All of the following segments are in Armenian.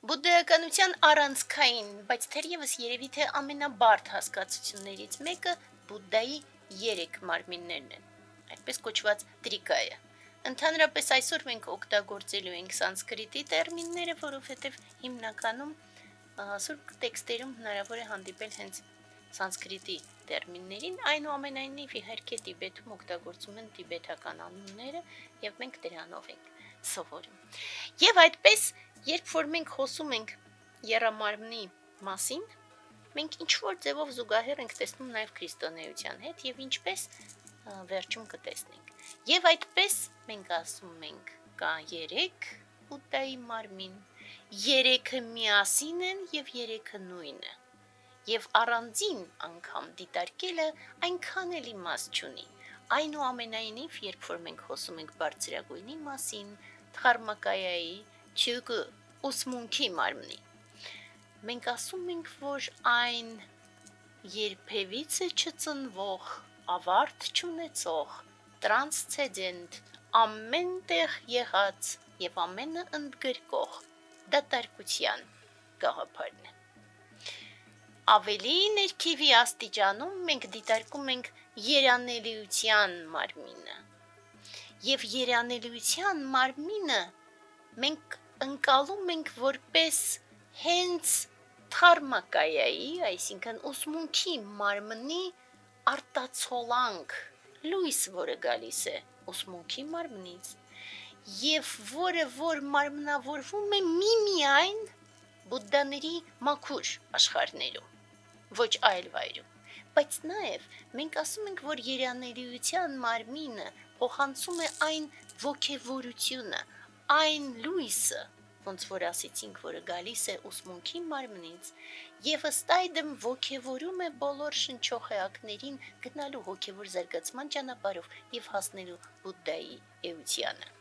Բուդդայականության առանցքային, բայց թերևս երևի թե ամենաբարդ հասկացություններից մեկը Բուդդայի 3 մարմիններն են, այդպես կոչված տրիկայը։ Ընդհանրապես այսօր մենք օգտագործելու ենք սանսկրիտի տերմինները, որովհետև հիմնականում սուրբ տեքստերում հնարավոր է հանդիպել հենց սանսկրիտի տերմիններին, այնուամենայնիվ իհարկե Տիբեթում օգտագործում են տիբեթական անունները եւ մենք դրանով ենք սովորում։ Եվ այդպես, երբ որ մենք խոսում ենք եռամարմնի մասին, մենք ինչ-որ ձևով զուգահեռ ենք տեսնում նաև քրիստոնեության հետ եւ ինչպես վերջում կտեսնենք։ Եվ այդպես մենք ասում ենք կա 3 Բուդդայի մարմին, 3-ը միասին են եւ 3-ը նույնը։ Եվ առանձին անգամ դիտարկելը այնքան էլ իմաստ չունի։ Այնուամենայնիվ, երբ որ մենք խոսում ենք բարձրագույնի մասին, Դհարմակայայի, Չյուգու, ուսմունքի մարմնի, մենք ասում ենք, որ այն երբևիցե չծնվող, ավարտ չունեցող, տրանսցեդենտ, ամենտեղ եղած եւ ամենը ընդգրկող դատարկության գաղափարն է։ Ավելի ներքևի աստիճանում մենք դիտարկում ենք երանելիության մարմինը։ Եվ երանելիության մարմինը մենք ընկալում ենք որպես հենց Դհարմակայայի, այսինքն ուսմունքի մարմնի արտացոլանք, լույս, որը գալիս է ուսմունքի մարմնից, եւ որը որ մարմնավորվում է միմիայն Բուդդաների մաքուր աշխարհներում, ոչ այլ վայրում։ Բայց նաև մենք ասում ենք, որ երանելիության մարմինը փոխանցում է այն ոգևորությունը, այն լույսը, ոնց որ ասեցինք, որը գալիս է ուսմունքի մարմնից, եւ ըստ այդմ ոգևորում է բոլոր շնչող էակներին գնալու հոգևոր զարգացման ճանապարհով եւ հասնելու Բուդդայի էությանը։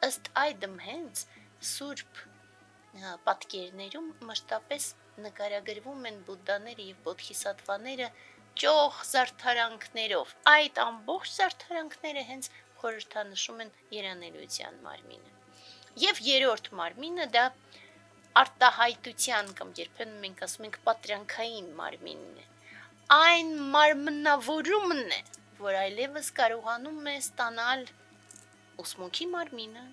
Ըստ այդմ հենց սուրբ պատկերներում մշտապես նկարագրվում են Բուդդաները եւ Բոդհիսատվաները ճոխ զարդարանքներով։ Այդ ամբողջ զարդարանքները հենց խորհրդանշում են երանելիության մարմինը։ Եվ երրորդ մարմինը դա արտահայտության կամ երբեմն մենք ասում ենք պատրանքային մարմինն է։ Այն մարմնավորումն է, որ այլևս կարողանում է ստանալ ուսմունքի մարմինը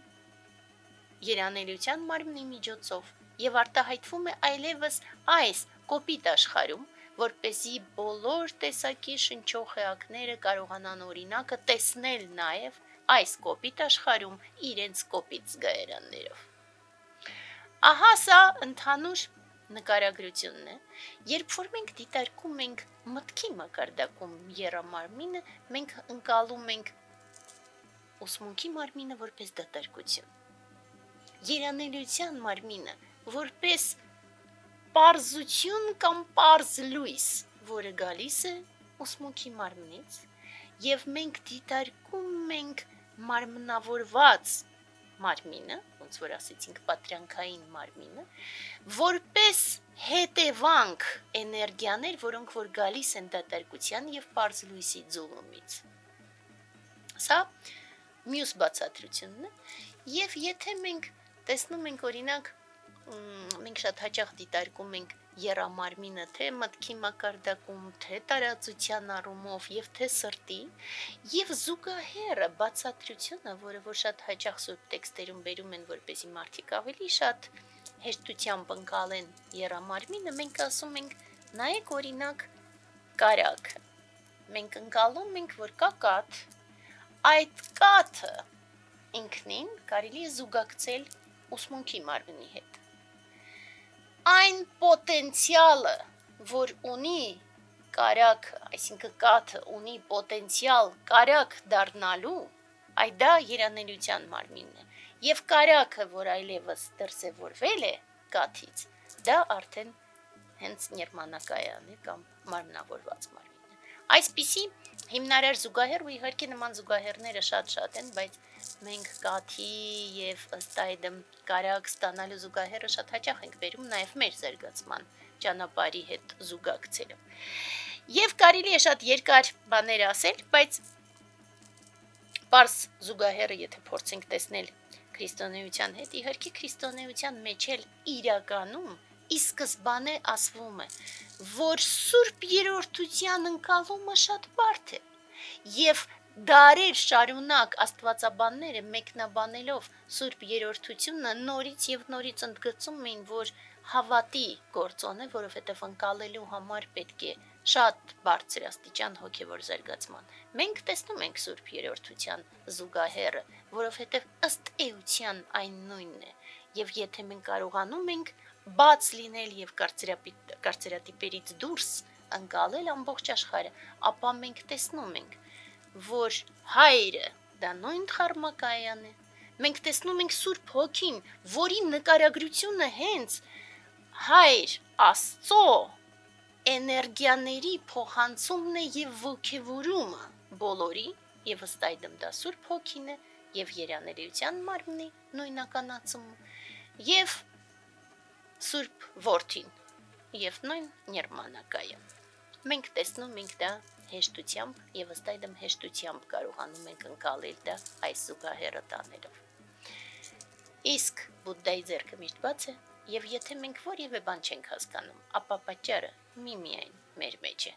երանելիության մարմնի միջոցով եւ արտահայտվում է այլևս այս կոպիտ աշխարհում, որպեսզի բոլոր տեսակի շնչող էակները կարողանան օրինակը տեսնել նաեւ այս կոպիտ աշխարհում իրենց կոպիտ զգայարաններով։ Ահա սա ընդհանուր նկարագրությունն է, երբ որ մենք դիտարկում ենք մտքի մակարդակում եռամարմինը, մենք ընկալում ենք ուսմունքի մարմինը որպես դատարկություն։ Երանելիության մարմինը որպես պարզություն կամ պարզ լույս, որը գալիս է ուսմունքի մարմնից, եւ մենք դիտարկում ենք մարմնավորված մարմինը, ոնց որ ասեցինք պատրանքային մարմինը, որպես հետևանք էներգիաներ, որոնք որ գալիս են դատարկության եւ պարզ լույսի ձուլումից։ Սա մյուս բացատրությունն է, եւ եթե մենք տեսնում ենք օրինակ մենք շատ հաճախ դիտարկում ենք եռամարմինը թե մտքի մակարդակում, թե տարածության առումով եւ թե սրտի, եւ զուգահեռը բացատրությունը, որը որ շատ հաճախ սուրբ տեքստերում բերում են, որպեսզի մարդիկ ավելի շատ հեշտությամբ ընկալեն եռամարմինը, մենք ասում ենք նայեք օրինակ կարագը։ Մենք ընկալում ենք, որ կա կաթ, այդ կաթը ինքնին կարելի է զուգակցել ուսմունքի մարմնի հետ։ Այն պոտենցիալը, որ ունի կարագը, այսինքն կաթը ունի պոտենցիալ կարագ դառնալու, այդ դա երանելիության մարմինն է։ Եվ կարագը, որ այլևս դրսևորվել է կաթից, դա արդեն հենց նիրմանակայան է կամ մարմնավորված մարմինն է։ Այսպիսի հիմնարար զուգահեռ ու իհարկե նման զուգահեռները շատ են, բայց մենք կաթի եւ ըստ այդմ կարագ ստանալու զուգահեռը շատ հաճախ ենք բերում նաեւ մեր զարգացման ճանապարհի հետ զուգակցելով։ Եվ կարելի է շատ երկար բաներ ասել, բայց պարզ զուգահեռը եթե փորձենք տեսնել քրիստոնեության հետ, իհարկե քրիստոնեության մեջ էլ իրականում ի սկզբանե ասվում է, որ Սուրբ Երրորդության ընկալումը շատ բարդ է, եւ դարեր շարունակ աստվածաբանները մեկնաբանելով Սուրբ Երրորդությունը նորից եւ նորից ընդգծում էին, որ հավատի գործոն է, որովհետեւ ընկալելու համար պետք է շատ բարձր աստիճան հոգևոր զարգացման։ Մենք տեսնում ենք Սուրբ Երրորդության զուգահեռը, որովհետեւ ըստ էության այն նույնն է, եւ եթե մենք կարողանում ենք բաց լինել եւ կարծրատիպերից դուրս ընկալել ամբողջ աշխարհը, ապա մենք տեսնում ենք, որ հայրը դա նույն խարմակայան է։ Մենք տեսնում ենք Սուրբ Հոգին, որի նկարագրությունը հենց հայր Աստծո էներգիաների փոխանցումն է եւ ոգևորումը բոլորի, եւ ըստ այդմ դա Սուրբ Հոգին է եւ երանելիության մարմնի նույնականացումը եւ Սուրբ Որդին եւ նույն նիրմանակայան։ Մենք տեսնում ենք դա հեշտությամբ եւ ըստ այդմ հեշտությամբ կարողանում ենք ընկալել դա այս զուգահեռը տանելով։ Իսկ Բուդդայի ձեռքը միշտ բաց է, եւ եթե մենք որևէ բան չենք հասկանում, ապա պատճառը միմիայն մեր մեջ է։